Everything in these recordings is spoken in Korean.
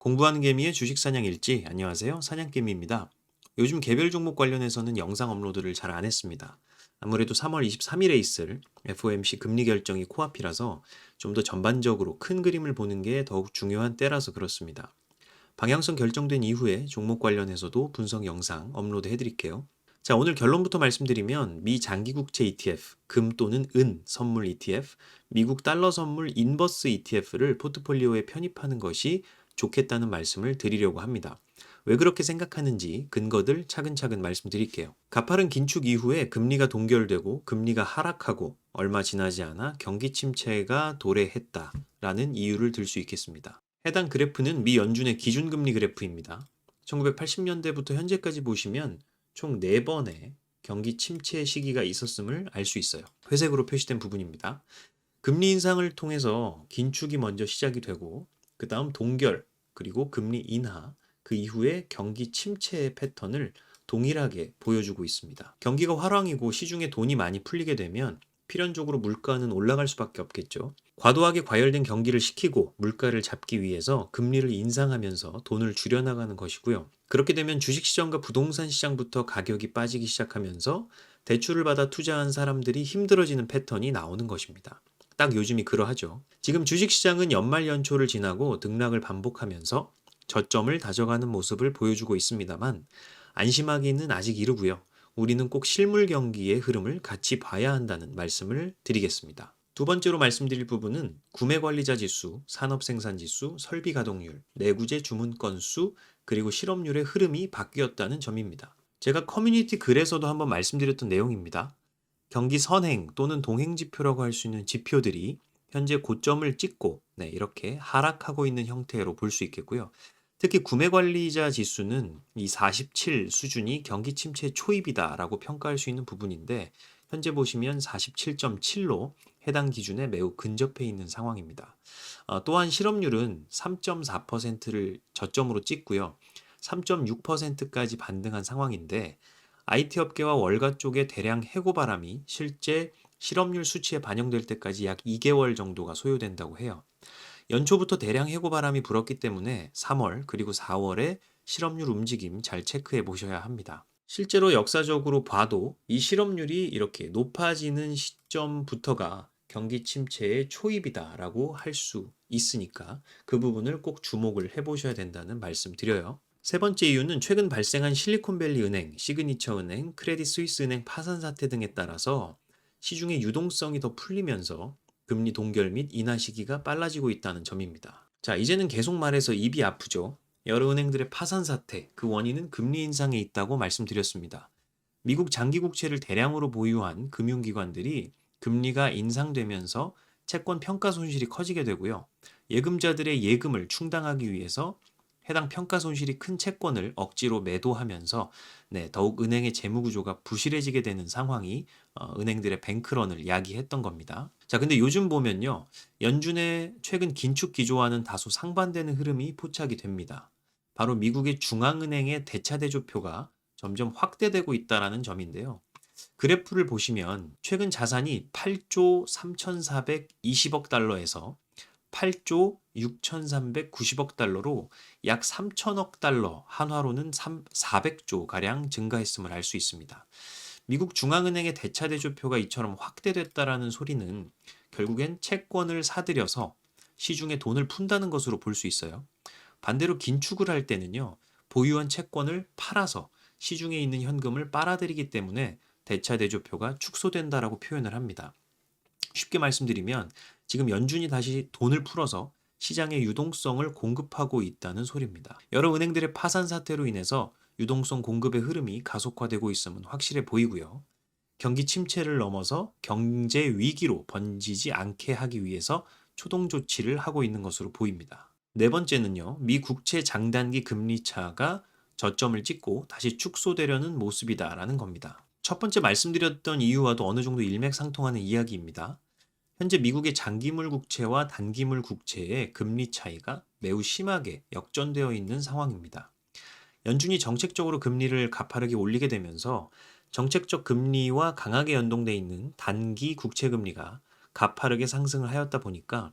공부하는 개미의 주식 사냥 일지. 안녕하세요. 사냥개미입니다. 요즘 개별 종목 관련해서는 영상 업로드를 잘 안 했습니다. 아무래도 3월 23일에 있을 FOMC 금리 결정이 코앞이라서 좀 더 전반적으로 큰 그림을 보는 게 더욱 중요한 때라서 그렇습니다. 방향성 결정된 이후에 종목 관련해서도 분석 영상 업로드 해드릴게요. 자, 오늘 결론부터 말씀드리면 미 장기국채 ETF, 금 또는 은 선물 ETF, 미국 달러 선물 인버스 ETF를 포트폴리오에 편입하는 것이 좋겠다는 말씀을 드리려고 합니다. 왜 그렇게 생각하는지 근거들 차근차근 말씀드릴게요. 가파른 긴축 이후에 금리가 동결되고 금리가 하락하고 얼마 지나지 않아 경기 침체가 도래했다라는 이유를 들 수 있겠습니다. 해당 그래프는 미 연준의 기준금리 그래프입니다. 1980년대부터 현재까지 보시면 총 4번의 경기 침체 시기가 있었음을 알 수 있어요. 회색으로 표시된 부분입니다. 금리 인상을 통해서 긴축이 먼저 시작이 되고 그 다음 동결, 그리고 금리 인하, 그 이후에 경기 침체의 패턴을 동일하게 보여주고 있습니다. 경기가 화랑이고 시중에 돈이 많이 풀리게 되면 필연적으로 물가는 올라갈 수밖에 없겠죠. 과도하게 과열된 경기를 식히고 물가를 잡기 위해서 금리를 인상하면서 돈을 줄여나가는 것이고요. 그렇게 되면 주식시장과 부동산 시장부터 가격이 빠지기 시작하면서 대출을 받아 투자한 사람들이 힘들어지는 패턴이 나오는 것입니다. 딱 요즘이 그러하죠. 지금 주식시장은 연말 연초를 지나고 등락을 반복하면서 저점을 다져가는 모습을 보여주고 있습니다만 안심하기는 아직 이르고요. 우리는 꼭 실물 경기의 흐름을 같이 봐야 한다는 말씀을 드리겠습니다. 두 번째로 말씀드릴 부분은 구매관리자 지수, 산업생산지수, 설비가동률, 내구재 주문 건수, 그리고 실업률의 흐름이 바뀌었다는 점입니다. 제가 커뮤니티 글에서도 한번 말씀드렸던 내용입니다. 경기 선행 또는 동행 지표라고 할 수 있는 지표들이 현재 고점을 찍고 이렇게 하락하고 있는 형태로 볼 수 있겠고요. 특히 구매관리자 지수는 이 47 수준이 경기 침체 초입이다라고 평가할 수 있는 부분인데 현재 보시면 47.7로 해당 기준에 매우 근접해 있는 상황입니다. 또한 실업률은 3.4%를 저점으로 찍고요. 3.6%까지 반등한 상황인데 IT 업계와 월가 쪽의 대량 해고 바람이 실제 실업률 수치에 반영될 때까지 약 2개월 정도가 소요된다고 해요. 연초부터 대량 해고 바람이 불었기 때문에 3월 그리고 4월에 실업률 움직임 잘 체크해 보셔야 합니다. 실제로 역사적으로 봐도 이 실업률이 이렇게 높아지는 시점부터가 경기 침체의 초입이다라고 할 수 있으니까 그 부분을 꼭 주목을 해 보셔야 된다는 말씀 드려요. 세 번째 이유는 최근 발생한 실리콘밸리 은행, 시그니처 은행, 크레딧 스위스 은행 파산 사태 등에 따라서 시중의 유동성이 더 풀리면서 금리 동결 및 인하 시기가 빨라지고 있다는 점입니다. 자, 이제는 계속 말해서 입이 아프죠. 여러 은행들의 파산 사태, 그 원인은 금리 인상에 있다고 말씀드렸습니다. 미국 장기 국채를 대량으로 보유한 금융기관들이 금리가 인상되면서 채권 평가 손실이 커지게 되고요. 예금자들의 예금을 충당하기 위해서 해당 평가 손실이 큰 채권을 억지로 매도하면서 더욱 은행의 재무 구조가 부실해지게 되는 상황이 은행들의 뱅크런을 야기했던 겁니다. 자, 근데 요즘 보면요. 연준의 최근 긴축 기조와는 다소 상반되는 흐름이 포착이 됩니다. 바로 미국의 중앙은행의 대차대조표가 점점 확대되고 있다라는 점인데요. 그래프를 보시면 최근 자산이 8조 3,420억 달러에서 8조 6,390억 달러로 약 3천억 달러, 한화로는 400조 가량 증가했음을 알 수 있습니다. 미국 중앙은행의 대차대조표가 이처럼 확대됐다라는 소리는 결국엔 채권을 사들여서 시중에 돈을 푼다는 것으로 볼 수 있어요. 반대로 긴축을 할 때는요, 보유한 채권을 팔아서 시중에 있는 현금을 빨아들이기 때문에 대차대조표가 축소된다라고 표현을 합니다. 쉽게 말씀드리면 지금 연준이 다시 돈을 풀어서 시장의 유동성을 공급하고 있다는 소리입니다. 여러 은행들의 파산 사태로 인해서 유동성 공급의 흐름이 가속화되고 있음은 확실해 보이고요. 경기 침체를 넘어서 경제 위기로 번지지 않게 하기 위해서 초동 조치를 하고 있는 것으로 보입니다. 네 번째는요, 미 국채 장단기 금리 차가 저점을 찍고 다시 축소되려는 모습이다라는 겁니다. 첫 번째 말씀드렸던 이유와도 어느 정도 일맥상통하는 이야기입니다. 현재 미국의 장기물 국채와 단기물 국채의 금리 차이가 매우 심하게 역전되어 있는 상황입니다. 연준이 정책적으로 금리를 가파르게 올리게 되면서 정책적 금리와 강하게 연동돼 있는 단기 국채 금리가 가파르게 상승을 하였다 보니까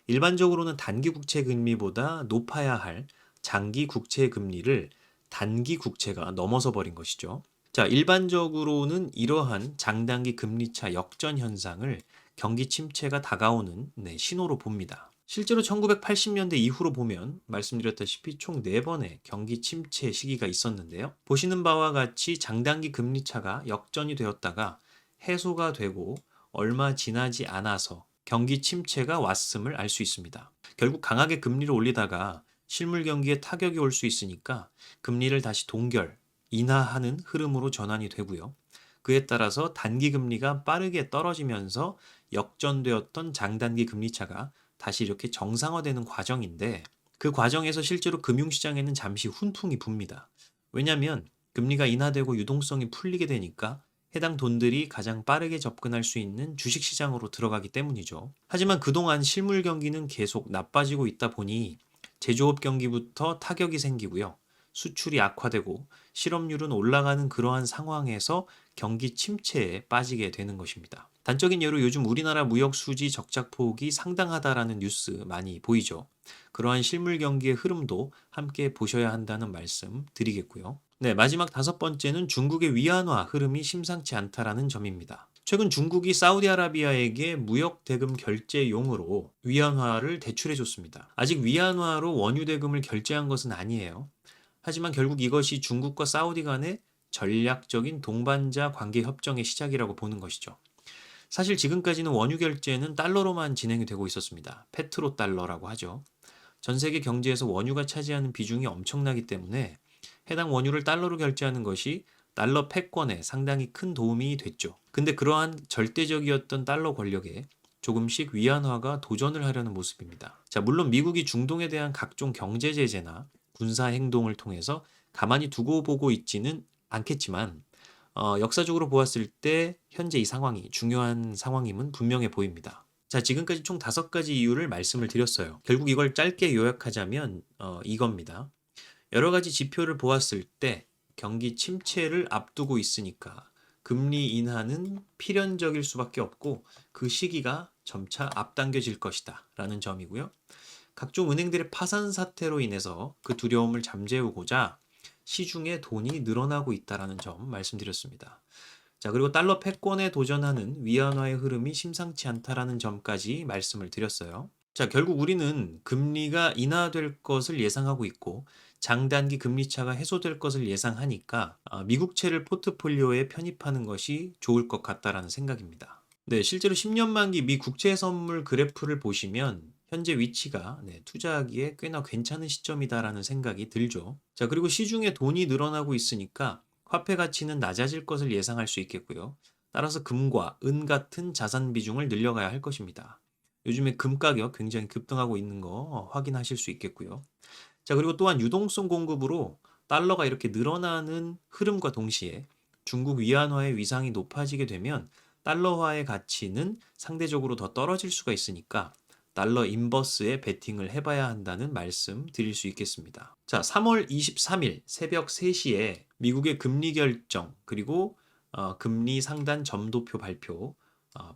일반적으로는 단기 국채 금리보다 높아야 할 장기 국채 금리를 단기 국채가 넘어서 버린 것이죠. 자, 일반적으로는 이러한 장단기 금리차 역전 현상을 경기 침체가 다가오는 신호로 봅니다. 실제로 1980년대 이후로 보면 말씀드렸다시피 총 4번의 경기 침체 시기가 있었는데요. 보시는 바와 같이 장단기 금리차가 역전이 되었다가 해소가 되고 얼마 지나지 않아서 경기 침체가 왔음을 알 수 있습니다. 결국 강하게 금리를 올리다가 실물 경기에 타격이 올 수 있으니까 금리를 다시 동결, 인하하는 흐름으로 전환이 되고요. 그에 따라서 단기 금리가 빠르게 떨어지면서 역전되었던 장단기 금리차가 다시 이렇게 정상화되는 과정인데 그 과정에서 실제로 금융시장에는 잠시 훈풍이 붑니다. 왜냐하면 금리가 인하되고 유동성이 풀리게 되니까 해당 돈들이 가장 빠르게 접근할 수 있는 주식시장으로 들어가기 때문이죠. 하지만 그동안 실물 경기는 계속 나빠지고 있다 보니 제조업 경기부터 타격이 생기고요. 수출이 악화되고 실업률은 올라가는 그러한 상황에서 경기 침체에 빠지게 되는 것입니다. 단적인 예로 요즘 우리나라 무역 수지 적자 폭이 상당하다라는 뉴스 많이 보이죠. 그러한 실물 경기의 흐름도 함께 보셔야 한다는 말씀 드리겠고요. 네, 마지막 5번째는 중국의 위안화 흐름이 심상치 않다라는 점입니다. 최근 중국이 사우디아라비아에게 무역 대금 결제용으로 위안화를 대출해 줬습니다. 아직 위안화로 원유 대금을 결제한 것은 아니에요. 하지만 결국 이것이 중국과 사우디 간의 전략적인 동반자 관계 협정의 시작이라고 보는 것이죠. 사실 지금까지는 원유 결제는 달러로만 진행이 되고 있었습니다. 페트로 달러라고 하죠. 전 세계 경제에서 원유가 차지하는 비중이 엄청나기 때문에 해당 원유를 달러로 결제하는 것이 달러 패권에 상당히 큰 도움이 됐죠. 근데 그러한 절대적이었던 달러 권력에 조금씩 위안화가 도전을 하려는 모습입니다. 자, 물론 미국이 중동에 대한 각종 경제 제재나 군사 행동을 통해서 가만히 두고 보고 있지는 않겠지만 역사적으로 보았을 때 현재 이 상황이 중요한 상황임은 분명해 보입니다. 자, 지금까지 총 5가지 이유를 말씀을 드렸어요. 결국 이걸 짧게 요약하자면 이겁니다. 여러 가지 지표를 보았을 때 경기 침체를 앞두고 있으니까 금리 인하는 필연적일 수밖에 없고 그 시기가 점차 앞당겨질 것이다 라는 점이고요. 각종 은행들의 파산 사태로 인해서 그 두려움을 잠재우고자 시중에 돈이 늘어나고 있다는 점 말씀드렸습니다. 자, 그리고 달러 패권에 도전하는 위안화의 흐름이 심상치 않다라는 점까지 말씀을 드렸어요. 자, 결국 우리는 금리가 인하될 것을 예상하고 있고 장단기 금리차가 해소될 것을 예상하니까 미국채를 포트폴리오에 편입하는 것이 좋을 것 같다라는 생각입니다. 네, 실제로 10년 만기 미 국채 선물 그래프를 보시면 현재 위치가 투자하기에 꽤나 괜찮은 시점이다라는 생각이 들죠. 자, 그리고 시중에 돈이 늘어나고 있으니까 화폐 가치는 낮아질 것을 예상할 수 있겠고요. 따라서 금과 은 같은 자산 비중을 늘려가야 할 것입니다. 요즘에 금 가격 굉장히 급등하고 있는 거 확인하실 수 있겠고요. 자, 그리고 또한 유동성 공급으로 달러가 이렇게 늘어나는 흐름과 동시에 중국 위안화의 위상이 높아지게 되면 달러화의 가치는 상대적으로 더 떨어질 수가 있으니까 달러 인버스에 베팅을 해봐야 한다는 말씀 드릴 수 있겠습니다. 자, 3월 23일 새벽 3시에 미국의 금리 결정 그리고 금리 상단 점도표 발표,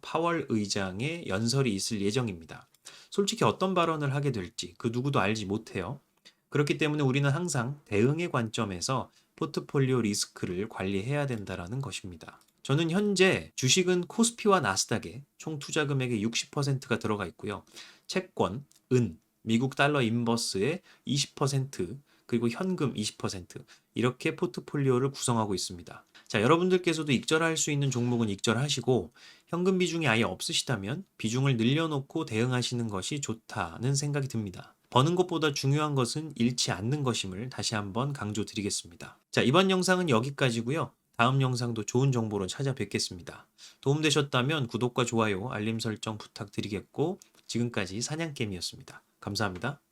파월 의장의 연설이 있을 예정입니다. 솔직히 어떤 발언을 하게 될지 그 누구도 알지 못해요. 그렇기 때문에 우리는 항상 대응의 관점에서 포트폴리오 리스크를 관리해야 된다는 것입니다. 저는 현재 주식은 코스피와 나스닥에 총 투자 금액의 60%가 들어가 있고요. 채권, 은, 미국 달러 인버스의 20%, 그리고 현금 20% 이렇게 포트폴리오를 구성하고 있습니다. 자, 여러분들께서도 익절할 수 있는 종목은 익절하시고 현금 비중이 아예 없으시다면 비중을 늘려놓고 대응하시는 것이 좋다는 생각이 듭니다. 버는 것보다 중요한 것은 잃지 않는 것임을 다시 한번 강조드리겠습니다. 자, 이번 영상은 여기까지고요. 다음 영상도 좋은 정보로 찾아뵙겠습니다. 도움되셨다면 구독과 좋아요, 알림 설정 부탁드리겠고 지금까지 사냥개미였습니다. 감사합니다.